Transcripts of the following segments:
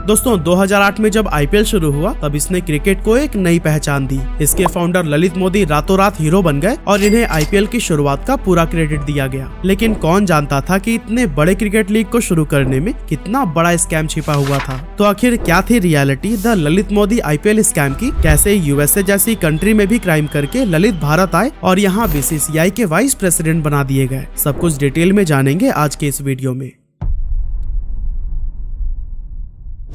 दोस्तों 2008 में जब आईपीएल शुरू हुआ तब इसने क्रिकेट को एक नई पहचान दी। इसके फाउंडर ललित मोदी रातों रात हीरो बन गए और इन्हें आईपीएल की शुरुआत का पूरा क्रेडिट दिया गया। लेकिन कौन जानता था कि इतने बड़े क्रिकेट लीग को शुरू करने में कितना बड़ा स्कैम छिपा हुआ था। तो आखिर क्या थी reality the Lalit Modi IPL scam की? कैसे यूएसए जैसी कंट्री में भी क्राइम करके ललित भारत आए और यहाँ बीसीसीआई के वाइस प्रेसिडेंट बना दिए गए? सब कुछ डिटेल में जानेंगे आज के इस वीडियो में।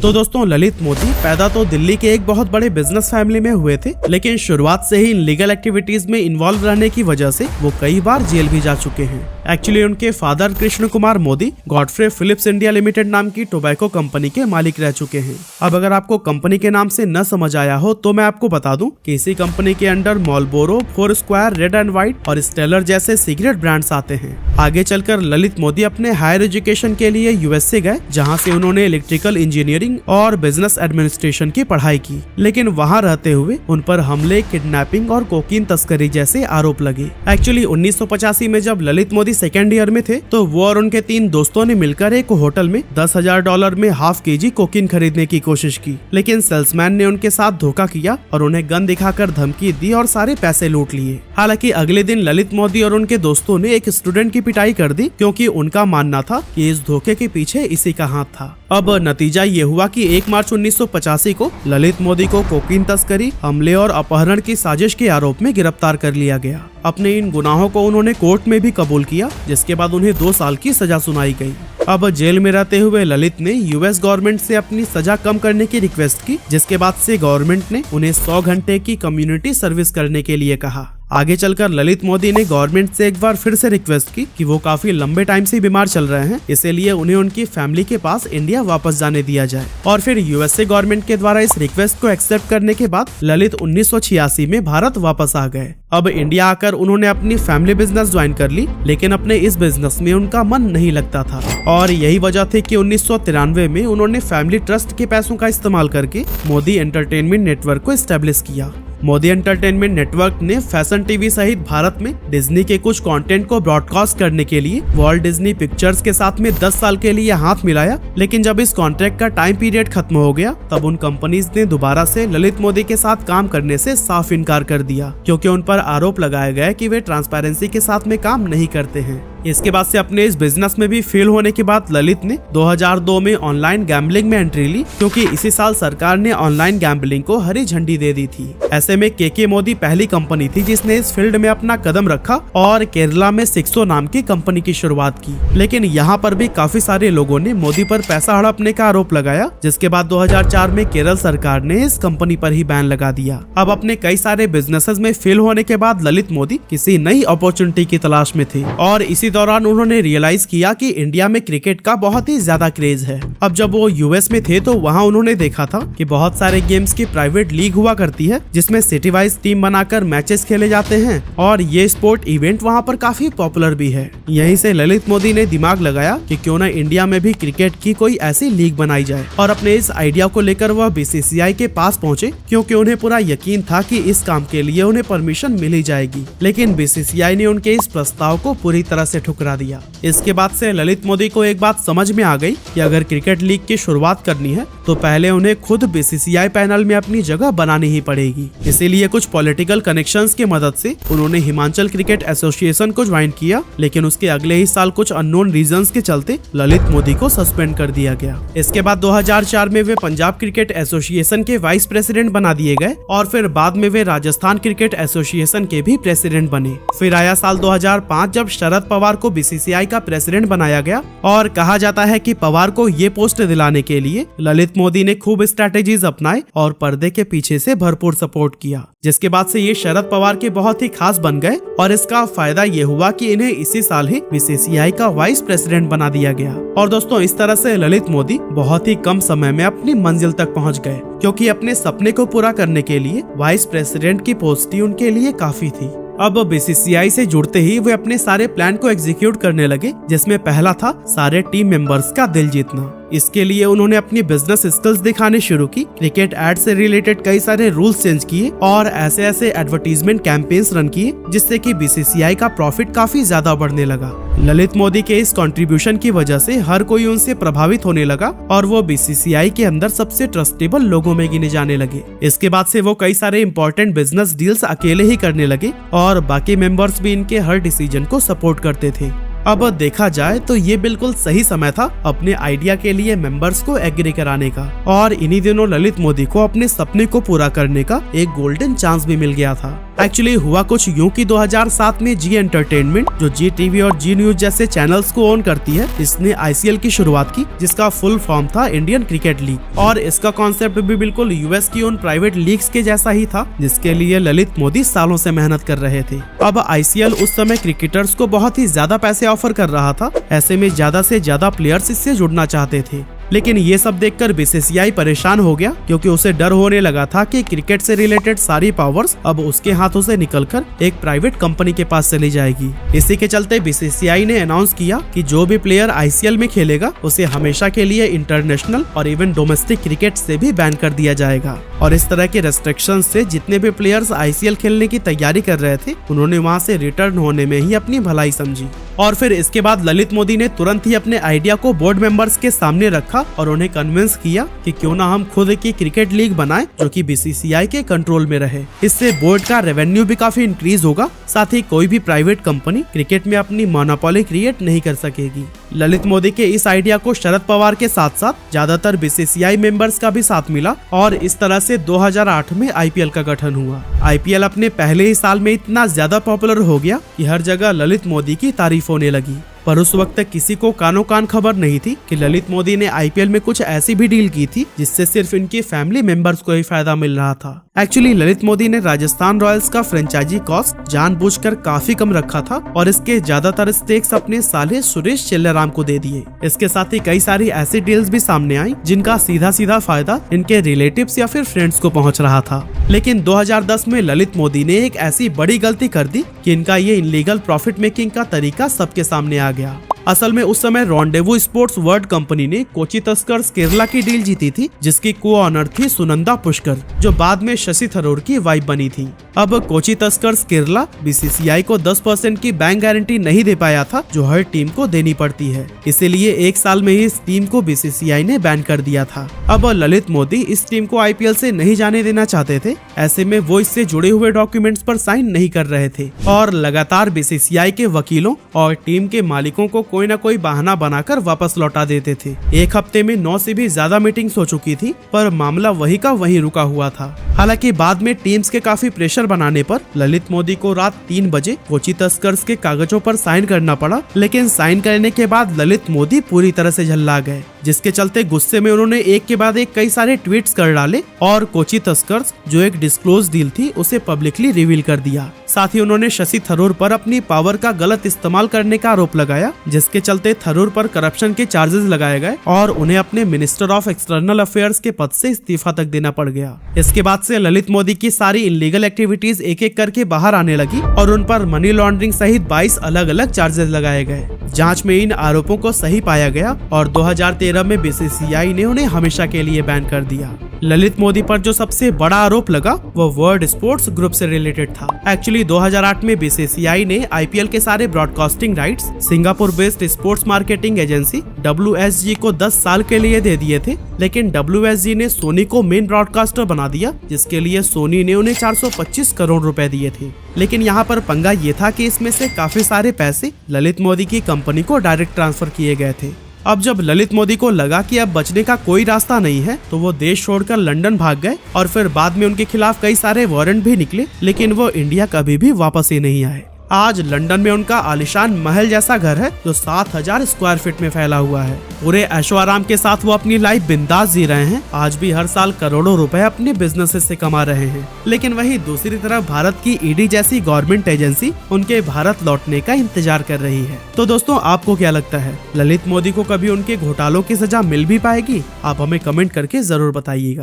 तो दोस्तों ललित मोदी पैदा तो दिल्ली के एक बहुत बड़े बिजनेस फैमिली में हुए थे, लेकिन शुरुआत से ही इनलीगल एक्टिविटीज में इन्वॉल्व रहने की वजह से वो कई बार जेल भी जा चुके हैं। एक्चुअली उनके father Krishna Kumar Modi Godfrey Phillips India limited नाम की टोबैको कंपनी के मालिक रह चुके हैं। अब अगर आपको कंपनी के नाम से न समझ आया हो तो मैं आपको बता दूं कि इसी कंपनी के under Marlboro, Four Square, Red and White और स्टेलर जैसे सिगरेट ब्रांड्स आते हैं। आगे चलकर ललित मोदी अपने हायर एजुकेशन के लिए यूएसए गए, जहाँ से उन्होंने इलेक्ट्रिकल इंजीनियरिंग और बिजनेस एडमिनिस्ट्रेशन की पढ़ाई की। लेकिन वहाँ रहते हुए उन पर हमले, किडनैपिंग और कोकीन तस्करी जैसे आरोप लगे। एक्चुअली 1985 में जब ललित मोदी सेकेंड ईयर में थे तो वो और उनके 3 दोस्तों ने मिलकर एक होटल में $10,000 में ½ केजी कोकीन खरीदने की कोशिश की, लेकिन सेल्समैन ने उनके साथ धोखा किया और उन्हें गन दिखाकर धमकी दी और सारे पैसे लूट लिए। हालांकि अगले दिन ललित मोदी और उनके दोस्तों ने एक स्टूडेंट की पिटाई कर दी, क्योंकि उनका मानना था कि इस धोखे के पीछे इसी का हाथ था। अब नतीजा ये हुआ कि 1 मार्च 1985 को ललित मोदी को कोकीन तस्करी, हमले और अपहरण की साजिश के आरोप में गिरफ्तार कर लिया गया। अपने इन गुनाहों को उन्होंने कोर्ट में भी कबूल किया, जिसके बाद उन्हें 2 साल की सजा सुनाई गई। अब जेल में रहते हुए ललित ने यूएस गवर्नमेंट से अपनी सजा कम करने की रिक्वेस्ट की, जिसके बाद से गवर्नमेंट ने उन्हें 100 घंटे की कम्युनिटी सर्विस करने के लिए कहा। आगे चलकर ललित मोदी ने गवर्नमेंट से एक बार फिर से रिक्वेस्ट की कि वो काफी लंबे टाइम से बीमार चल रहे हैं, इसलिए उन्हें उनकी फैमिली के पास इंडिया वापस जाने दिया जाए। और फिर यूएसए गवर्नमेंट के द्वारा इस रिक्वेस्ट को एक्सेप्ट करने के बाद ललित 1986 में भारत वापस आ गए। अब इंडिया आकर उन्होंने अपनी फैमिली बिजनेस ज्वाइन कर ली, लेकिन अपने इस बिजनेस में उनका मन नहीं लगता था और यही वजह थी कि 1993 में उन्होंने फैमिली ट्रस्ट के पैसों का इस्तेमाल करके मोदी एंटरटेनमेंट नेटवर्क को एस्टेब्लिश किया। मोदी एंटरटेनमेंट नेटवर्क ने फैशन टीवी सहित भारत में डिज्नी के कुछ कंटेंट को ब्रॉडकास्ट करने के लिए वॉल्ट डिज्नी पिक्चर्स के साथ में 10 साल के लिए हाथ मिलाया, लेकिन जब इस कॉन्ट्रैक्ट का टाइम पीरियड खत्म हो गया तब उन कंपनीज ने दोबारा से ललित मोदी के साथ काम करने से साफ इनकार कर दिया, क्योंकि उन पर आरोप लगाया गया कि वे ट्रांसपेरेंसी के साथ में काम नहीं करते हैं। इसके बाद से अपने इस बिजनेस में भी फेल होने के बाद ललित ने 2002 में ऑनलाइन गैम्बलिंग में एंट्री ली, क्योंकि इसी साल सरकार ने ऑनलाइन गैम्बलिंग को हरी झंडी दे दी थी। ऐसे में केके मोदी पहली कंपनी थी जिसने इस फील्ड में अपना कदम रखा और केरला में सिक्सो नाम की कंपनी की शुरुआत की। लेकिन यहाँ पर भी काफी सारे लोगों ने मोदी पर पैसा हड़पने का आरोप लगाया, जिसके बाद 2004 में केरल सरकार ने इस कंपनी पर ही बैन लगा दिया। अब अपने कई सारे बिजनेसेस में फेल होने के बाद ललित मोदी किसी नई अपॉर्चुनिटी की तलाश में थे और इसी दौरान उन्होंने रियलाइज किया कि इंडिया में क्रिकेट का बहुत ही ज्यादा क्रेज है। अब जब वो यूएस में थे तो वहाँ उन्होंने देखा था कि बहुत सारे गेम्स की प्राइवेट लीग हुआ करती है, जिसमें सिटी वाइज टीम बनाकर मैचेस खेले जाते हैं और ये स्पोर्ट इवेंट वहाँ पर काफी पॉपुलर भी है। यहीं से ललित मोदी ने दिमाग लगाया कि क्यों ना इंडिया में भी क्रिकेट की कोई ऐसी लीग बनाई जाए और अपने इस आइडिया को लेकर वह बीसीसीआई के पास पहुँचे, क्योंकि उन्हें पूरा यकीन था कि इस काम के लिए उन्हें परमिशन मिल ही जाएगी। लेकिन बीसीसीआई ने उनके इस प्रस्ताव को पूरी तरह से ठुकरा दिया। इसके बाद से ललित मोदी को एक बात समझ में आ गई कि अगर क्रिकेट लीग की शुरुआत करनी है तो पहले उन्हें खुद बीसीसीआई पैनल में अपनी जगह बनानी ही पड़ेगी। इसीलिए कुछ पॉलिटिकल कनेक्शंस की मदद से उन्होंने हिमाचल क्रिकेट एसोसिएशन को ज्वाइन किया, लेकिन उसके अगले ही साल कुछ अननोन रीजंस के चलते ललित मोदी को सस्पेंड कर दिया गया। इसके बाद 2004 में वे पंजाब क्रिकेट एसोसिएशन के वाइस प्रेसिडेंट बना दिए गए और फिर बाद में वे राजस्थान क्रिकेट एसोसिएशन के भी प्रेसिडेंट बने। फिर आया साल 2005 जब शरद पवार को बीसीसीआई का प्रेसिडेंट बनाया गया और कहा जाता है कि पवार को ये पोस्ट दिलाने के लिए ललित मोदी ने खूब स्ट्रैटेजीज अपनाए और पर्दे के पीछे से भरपूर सपोर्ट किया, जिसके बाद से ये शरद पवार के बहुत ही खास बन गए और इसका फायदा ये हुआ कि इन्हें इसी साल ही बीसीसीआई का वाइस प्रेसिडेंट बना दिया गया। और दोस्तों इस तरह से ललित मोदी बहुत ही कम समय में अपनी मंजिल तक पहुंच गए, क्योंकि अपने सपने को पूरा करने के लिए वाइस प्रेसिडेंट की पोस्ट ही उनके लिए काफी थी। अब बीसीसीआई से जुड़ते ही वे अपने सारे प्लान को एग्जीक्यूट करने लगे, जिसमें पहला था सारे टीम मेंबर्स का दिल जीतना। इसके लिए उन्होंने अपनी बिजनेस स्किल्स दिखाने शुरू की, क्रिकेट एड से रिलेटेड कई सारे रूल्स चेंज किए और ऐसे ऐसे एडवर्टीजमेंट कैंपेन्स रन किए जिससे कि बीसीसीआई का प्रॉफिट काफी ज्यादा बढ़ने लगा। ललित मोदी के इस कंट्रीब्यूशन की वजह से हर कोई उनसे प्रभावित होने लगा और वो बीसीसीआई के अंदर सबसे ट्रस्टेबल लोगों में गिने जाने लगे। इसके बाद से वो कई सारे इंपॉर्टेंट बिजनेस डील्स अकेले ही करने लगे और बाकी मेंबर्स भी इनके हर डिसीजन को सपोर्ट करते थे। अब देखा जाए तो ये बिल्कुल सही समय था अपने आइडिया के लिए मेंबर्स को एग्री कराने का और इन्हीं दिनों ललित मोदी को अपने सपने को पूरा करने का एक गोल्डन चांस भी मिल गया था। एक्चुअली हुआ कुछ यूं कि 2007 में जी एंटरटेनमेंट, जो जी टीवी और जी न्यूज जैसे चैनल्स को ओन करती है, इसने आईसीएल की शुरुआत की जिसका फुल फॉर्म था इंडियन क्रिकेट लीग और इसका कॉन्सेप्ट भी बिल्कुल यूएस की उन प्राइवेट लीग्स के जैसा ही था जिसके लिए ललित मोदी सालों से मेहनत कर रहे थे। अब आईसीएल उस समय क्रिकेटर्स को बहुत ही ज्यादा पैसे ऑफर कर रहा था, ऐसे में ज्यादा से ज्यादा प्लेयर्स इससे जुड़ना चाहते थे। लेकिन ये सब देखकर बीसीसीआई परेशान हो गया क्योंकि उसे डर होने लगा था कि क्रिकेट से रिलेटेड सारी पावर्स अब उसके हाथों से निकलकर एक प्राइवेट कंपनी के पास चली जाएगी। इसी के चलते बीसीसीआई ने अनाउंस किया कि जो भी प्लेयर आईसीएल में खेलेगा उसे हमेशा के लिए इंटरनेशनल और इवन डोमेस्टिक क्रिकेट से भी बैन कर दिया जाएगा। और इस तरह के रेस्ट्रिक्शन से जितने भी प्लेयर्स आईसीएल खेलने की तैयारी कर रहे थे उन्होंने वहाँ से रिटर्न होने में ही अपनी भलाई समझी। और फिर इसके बाद ललित मोदी ने तुरंत ही अपने आइडिया को बोर्ड मेंबर्स के सामने रखा और उन्हें कन्विंस किया कि क्यों ना हम खुद की क्रिकेट लीग बनाएं जो कि बीसीसीआई के कंट्रोल में रहे। इससे बोर्ड का रेवेन्यू भी काफी इंक्रीज होगा, साथ ही कोई भी प्राइवेट कंपनी क्रिकेट में अपनी मोनोपोली क्रिएट नहीं कर सकेगी। ललित मोदी के इस आइडिया को शरद पवार के साथ साथ ज्यादातर बीसीसीआई मेंबर्स का भी साथ मिला और इस तरह से 2008 में आईपीएल का गठन हुआ। आईपीएल अपने पहले ही साल में इतना ज्यादा पॉपुलर हो गया कि हर जगह ललित मोदी की तारीफ होने लगी। पर उस वक्त तक किसी को कानो कान खबर नहीं थी कि ललित मोदी ने आईपीएल में कुछ ऐसी भी डील की थी जिससे सिर्फ इनके फैमिली मेंबर्स को ही फायदा मिल रहा था। एक्चुअली ललित मोदी ने राजस्थान रॉयल्स का फ्रेंचाइजी कॉस्ट जानबूझकर काफी कम रखा था और इसके ज्यादातर स्टेक्स अपने साले सुरेश चेल्लाराम को दे दिए। इसके साथ ही कई सारी ऐसी डील्स भी सामने आई जिनका सीधा सीधा फायदा इनके रिलेटिव्स या फिर फ्रेंड्स को पहुंच रहा था। लेकिन 2010 में ललित मोदी ने एक ऐसी बड़ी गलती कर दी कि इनका ये इलीगल प्रॉफिट मेकिंग का तरीका सबके सामने आ गया। असल में उस समय रॉन्डेवू स्पोर्ट्स वर्ल्ड कंपनी ने कोची तस्कर्स केरला की डील जीती थी जिसकी को ऑनर थी सुनंदा पुष्कर जो बाद में शशि थरूर की वाइफ बनी थी। अब कोची तस्कर्स केरला बीसीसीआई को 10% की बैंक गारंटी नहीं दे पाया था जो हर टीम को देनी पड़ती है, इसीलिए एक साल में ही इस टीम को बीसीसीआई ने बैन कर दिया था। अब ललित मोदी इस टीम को आईपीएल से नहीं जाने देना चाहते थे, ऐसे में वो इससे जुड़े हुए डॉक्यूमेंट्स पर साइन नहीं कर रहे थे और लगातार बीसीसीआई के वकीलों और टीम के मालिकों को कोई न कोई बहाना बनाकर वापस लौटा देते थे। एक हफ्ते में 9 से भी ज्यादा मीटिंग्स हो चुकी थी पर मामला वही का वही रुका हुआ था। हालांकि बाद में टीम्स के काफी प्रेशर बनाने पर ललित मोदी को रात 3 बजे कोची तस्कर्स के कागजों पर साइन करना पड़ा, लेकिन साइन करने के बाद ललित मोदी पूरी तरह से झल्ला गए, जिसके चलते गुस्से में उन्होंने एक के बाद एक कई सारे ट्वीट्स कर डाले और कोची तस्कर्स जो एक डिस्क्लोज डील थी उसे पब्लिकली रिवील कर दिया। साथ ही उन्होंने शशि थरूर पर अपनी पावर का गलत इस्तेमाल करने का आरोप लगाया, जिसके चलते थरूर पर करप्शन के चार्जेस लगाए गए और उन्हें अपने मिनिस्टर ऑफ एक्सटर्नल अफेयर्स के पद से इस्तीफा तक देना पड़ गया। इसके बाद से ललित मोदी की सारी इलीगल एक्टिविटीज एक एक करके बाहर आने लगी और उन पर मनी लॉन्ड्रिंग सहित 22 अलग अलग चार्जेस लगाए गए। जांच में इन आरोपों को सही पाया गया और 2013 में बीसीसीआई ने उन्हें हमेशा के लिए बैन कर दिया। ललित मोदी पर जो सबसे बड़ा आरोप लगा वो वर्ल्ड स्पोर्ट्स ग्रुप से रिलेटेड था। एक्चुअली 2008 में बीसीसीआई ने आईपीएल के सारे broadcasting rights Singapore based sports marketing agency WSG को 10 साल के लिए दे दिए थे, लेकिन WSG ने सोनी को मेन ब्रॉडकास्टर बना दिया, जिसके लिए सोनी ने उन्हें 425 करोड़ रुपए दिए थे। लेकिन यहाँ पर पंगा ये था कि इसमें से काफी सारे पैसे ललित मोदी की कंपनी को डायरेक्ट ट्रांसफर किए गए थे। अब जब ललित मोदी को लगा कि अब बचने का कोई रास्ता नहीं है तो वो देश छोड़कर लंदन भाग गए और फिर बाद में उनके खिलाफ कई सारे वारंट भी निकले, लेकिन वो इंडिया कभी भी वापस ही नहीं आए। आज लंदन में उनका आलिशान महल जैसा घर है जो 7000 स्क्वायर फीट में फैला हुआ है। पूरे ऐशो आराम के साथ वो अपनी लाइफ बिंदास जी रहे हैं। आज भी हर साल करोड़ों रुपए अपने बिजनेस से कमा रहे हैं। लेकिन वहीं दूसरी तरफ भारत की ईडी जैसी गवर्नमेंट एजेंसी उनके भारत लौटने का इंतजार कर रही है। तो दोस्तों, आपको क्या लगता है, ललित मोदी को कभी उनके घोटालों की सजा मिल भी पाएगी? आप हमें कमेंट करके जरूर बताइएगा।